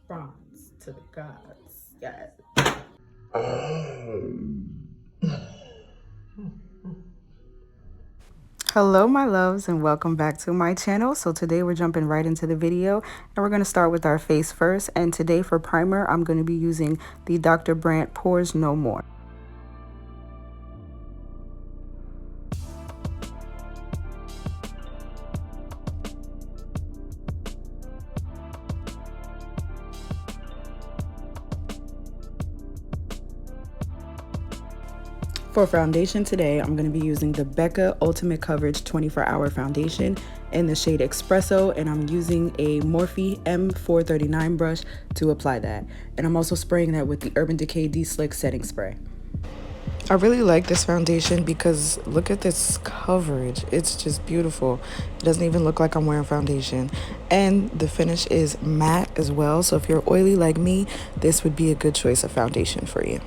bronze to the gods. Yes. Hello my loves and welcome back to my channel. So today we're jumping right into the video and we're going to start with our face first. And today for primer I'm going to be using the Dr. Brandt Pores No More. For foundation today, I'm going to be using the Becca Ultimate Coverage 24-Hour Foundation in the shade Espresso, and I'm using a Morphe M439 brush to apply that. And I'm also spraying that with the Urban Decay De-Slick Setting Spray. I really like this foundation because look at this coverage. It's just beautiful. It doesn't even look like I'm wearing foundation. And the finish is matte as well, so if you're oily like me, this would be a good choice of foundation for you.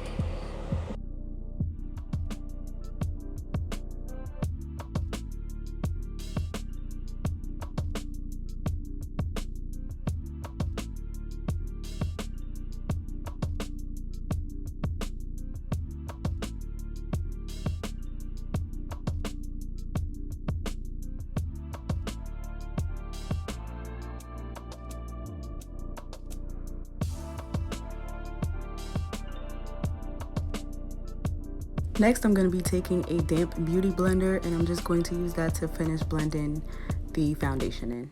Next, I'm going to be taking a damp beauty blender and I'm just going to use that to finish blending the foundation in.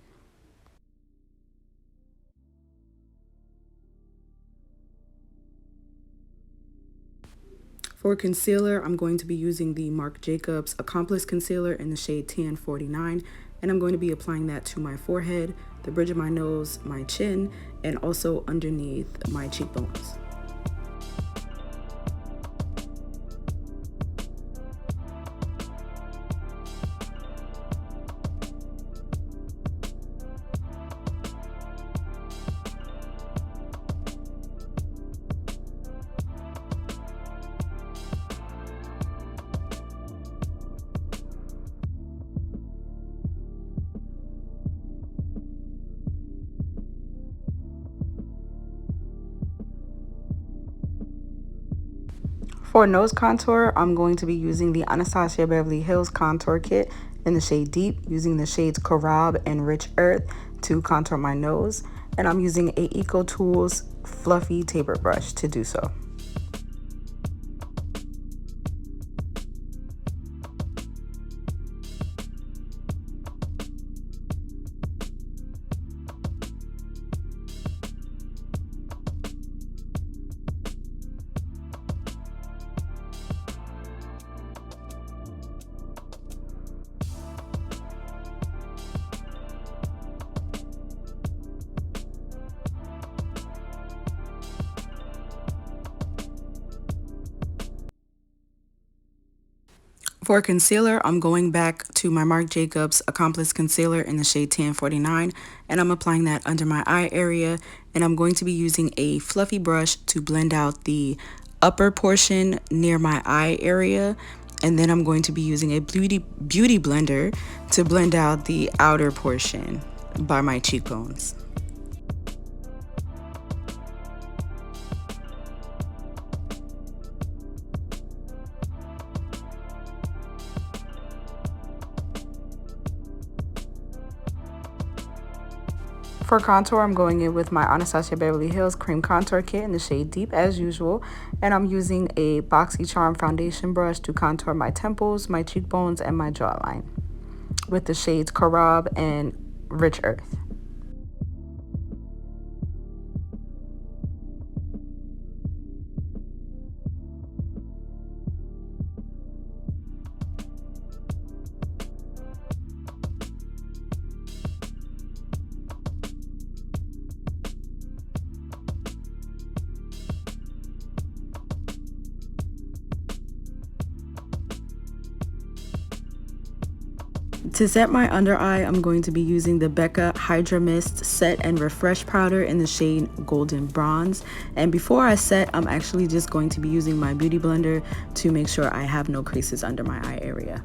For concealer, I'm going to be using the Marc Jacobs Accomplice Concealer in the shade Tan 49, and I'm going to be applying that to my forehead, the bridge of my nose, my chin, and also underneath my cheekbones. For nose contour, I'm going to be using the Anastasia Beverly Hills Contour Kit in the shade Deep, using the shades Carob and Rich Earth to contour my nose. And I'm using a Eco Tools fluffy taper brush to do so. For concealer, I'm going back to my Marc Jacobs Accomplice Concealer in the shade Tan 49, and I'm applying that under my eye area, and I'm going to be using a fluffy brush to blend out the upper portion near my eye area, and then I'm going to be using a beauty blender to blend out the outer portion by my cheekbones. For contour, I'm going in with my Anastasia Beverly Hills Cream Contour Kit in the shade Deep as usual. And I'm using a BoxyCharm foundation brush to contour my temples, my cheekbones, and my jawline with the shades Carob and Rich Earth. To set my under eye, I'm going to be using the Becca Hydra Mist Set and Refresh Powder in the shade Golden Bronze. And before I set, I'm actually just going to be using my beauty blender to make sure I have no creases under my eye area.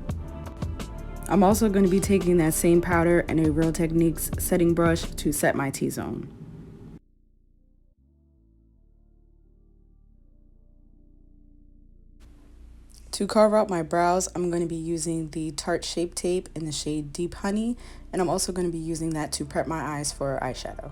I'm also going to be taking that same powder and a Real Techniques setting brush to set my T-zone. To carve out my brows, I'm going to be using the Tarte Shape Tape in the shade Deep Honey, and I'm also going to be using that to prep my eyes for eyeshadow.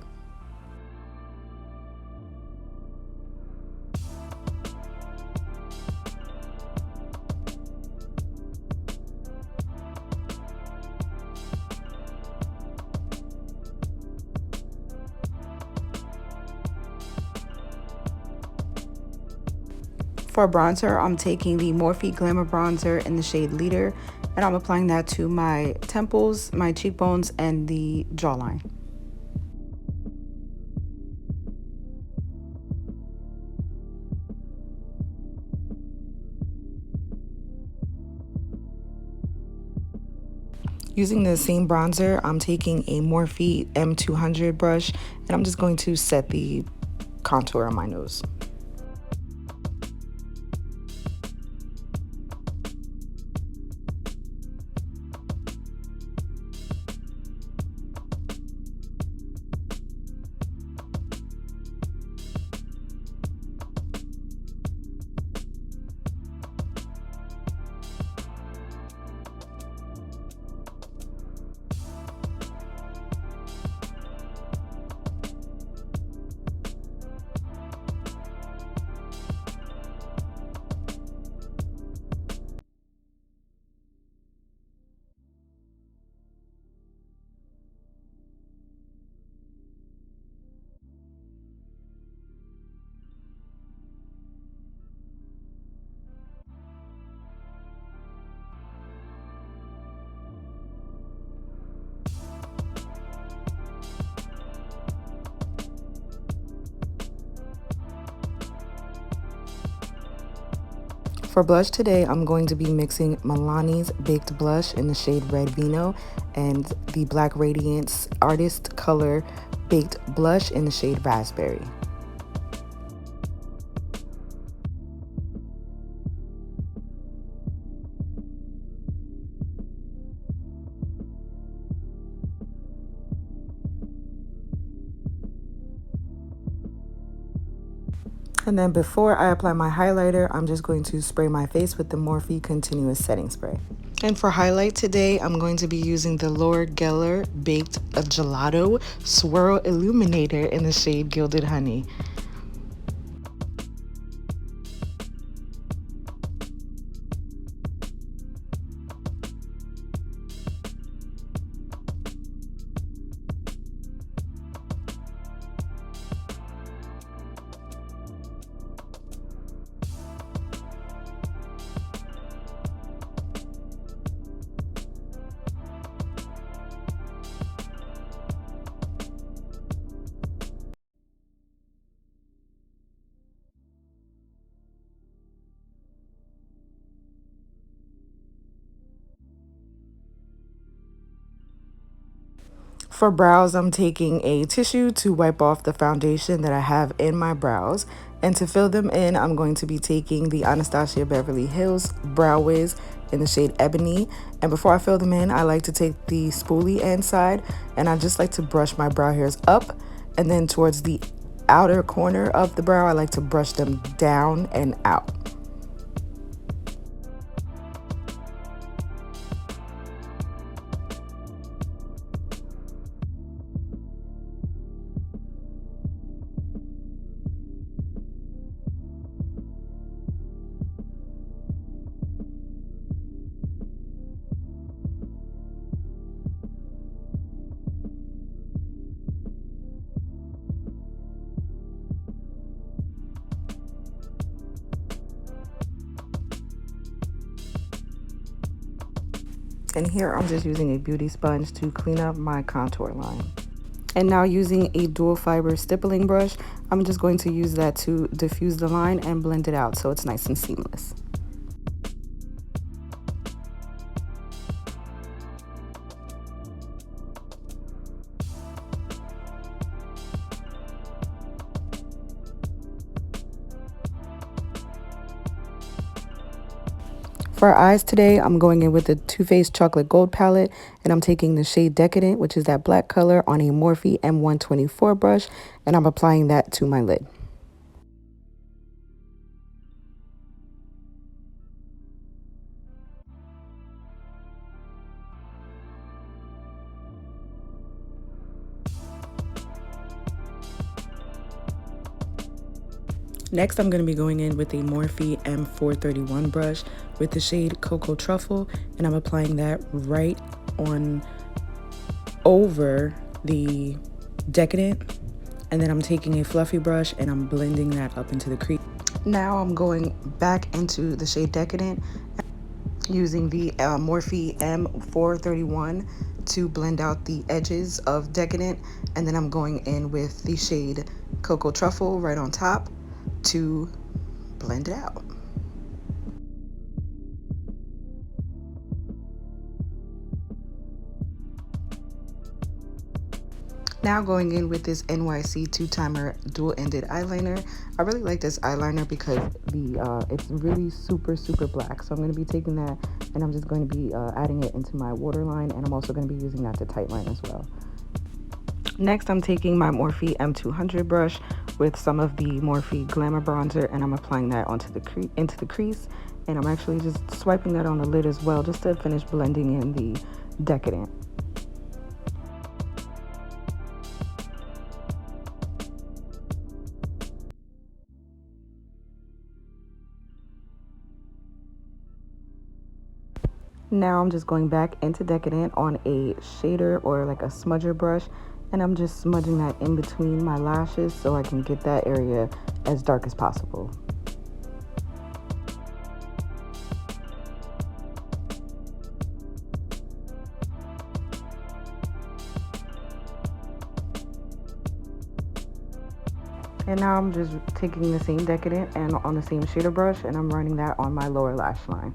For bronzer, I'm taking the Morphe Glamabronzer in the shade Leader, and I'm applying that to my temples, my cheekbones, and the jawline. Using the same bronzer, I'm taking a Morphe M200 brush, and I'm just going to set the contour on my nose. For blush today, I'm going to be mixing Milani's Baked Blush in the shade Red Vino and the Black Radiance Artist Color Baked Blush in the shade Raspberry. And then before I apply my highlighter, I'm just going to spray my face with the Morphe Continuous Setting Spray. And for highlight today, I'm going to be using the Laura Geller Baked Gelato Swirl Illuminator in the shade Gilded Honey. For brows, I'm taking a tissue to wipe off the foundation that I have in my brows. And to fill them in, I'm going to be taking the Anastasia Beverly Hills Brow Wiz in the shade Ebony. And before I fill them in, I like to take the spoolie end side and I just like to brush my brow hairs up. And then towards the outer corner of the brow, I like to brush them down and out. And here I'm just using a beauty sponge to clean up my contour line. And now using a dual fiber stippling brush, I'm just going to use that to diffuse the line and blend it out so it's nice and seamless. For our eyes today, I'm going in with the Too Faced Chocolate Gold palette, and I'm taking the shade Decadent, which is that black color, on a Morphe M124 brush, and I'm applying that to my lid. Next, I'm going to be going in with a Morphe M431 brush with the shade Cocoa Truffle, and I'm applying that right on over the Decadent. And then I'm taking a fluffy brush and I'm blending that up into the crease. Now I'm going back into the shade Decadent using the Morphe M431 to blend out the edges of Decadent, and then I'm going in with the shade Cocoa Truffle right on top to blend it out. Now going in with this NYC two-timer dual-ended eyeliner. I really like this eyeliner because it's really super black. So I'm going to be taking that and I'm just going to be adding it into my waterline, and I'm also going to be using that to tightline as well. Next, I'm taking my Morphe M200 brush with some of the Morphe glamabronzer, and I'm applying that into the crease, and I'm actually just swiping that on the lid as well just to finish blending in the Decadent. Now I'm just going back into Decadent on a shader or like a smudger brush, and I'm just smudging that in between my lashes so I can get that area as dark as possible. And now I'm just taking the same Decadent and on the same shader brush, and I'm running that on my lower lash line.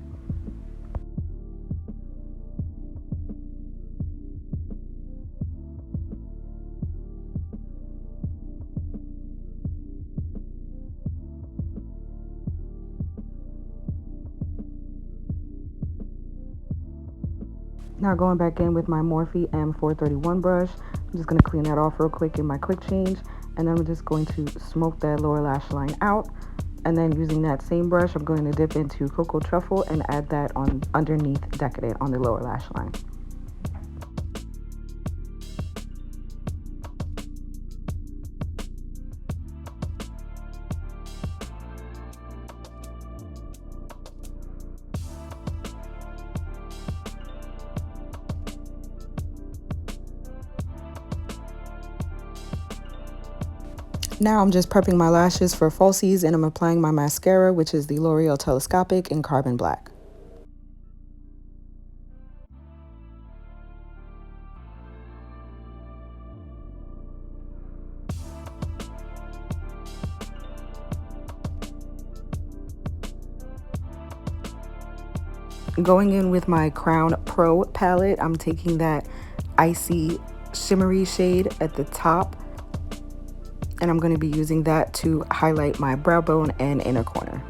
Now going back in with my Morphe M431 brush, I'm just going to clean that off real quick in my quick change, and then I'm just going to smoke that lower lash line out. And then using that same brush, I'm going to dip into Cocoa Truffle and add that on underneath Decadent on the lower lash line. Now I'm just prepping my lashes for falsies, and I'm applying my mascara, which is the L'Oreal Telescopic in Carbon Black. Going in with my Crown Pro palette, I'm taking that icy shimmery shade at the top, and I'm going to be using that to highlight my brow bone and inner corner.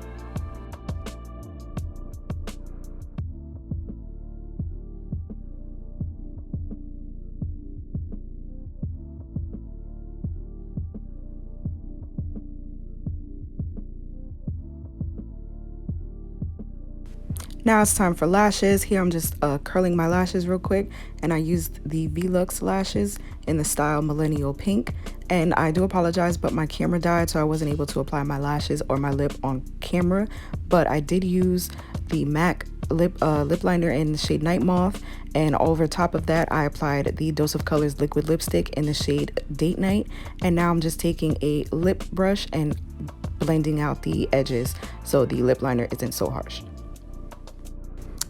Now it's time for lashes. Here I'm just curling my lashes real quick, and I used the Vluxe lashes in the style Millennial Pink. And I do apologize, but my camera died, so I wasn't able to apply my lashes or my lip on camera. But I did use the MAC lip liner in the shade Night Moth, and over top of that I applied the Dose of Colors liquid lipstick in the shade Date Night. And now I'm just taking a lip brush and blending out the edges so the lip liner isn't so harsh.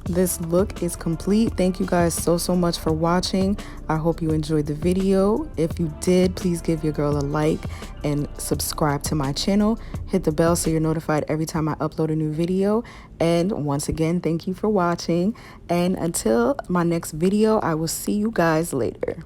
This look is complete. Thank you guys so much for watching. I hope you enjoyed the video. If you did, please give your girl a like and subscribe to my channel. Hit the bell so you're notified every time I upload a new video. And once again, thank you for watching. And until my next video, I will see you guys later.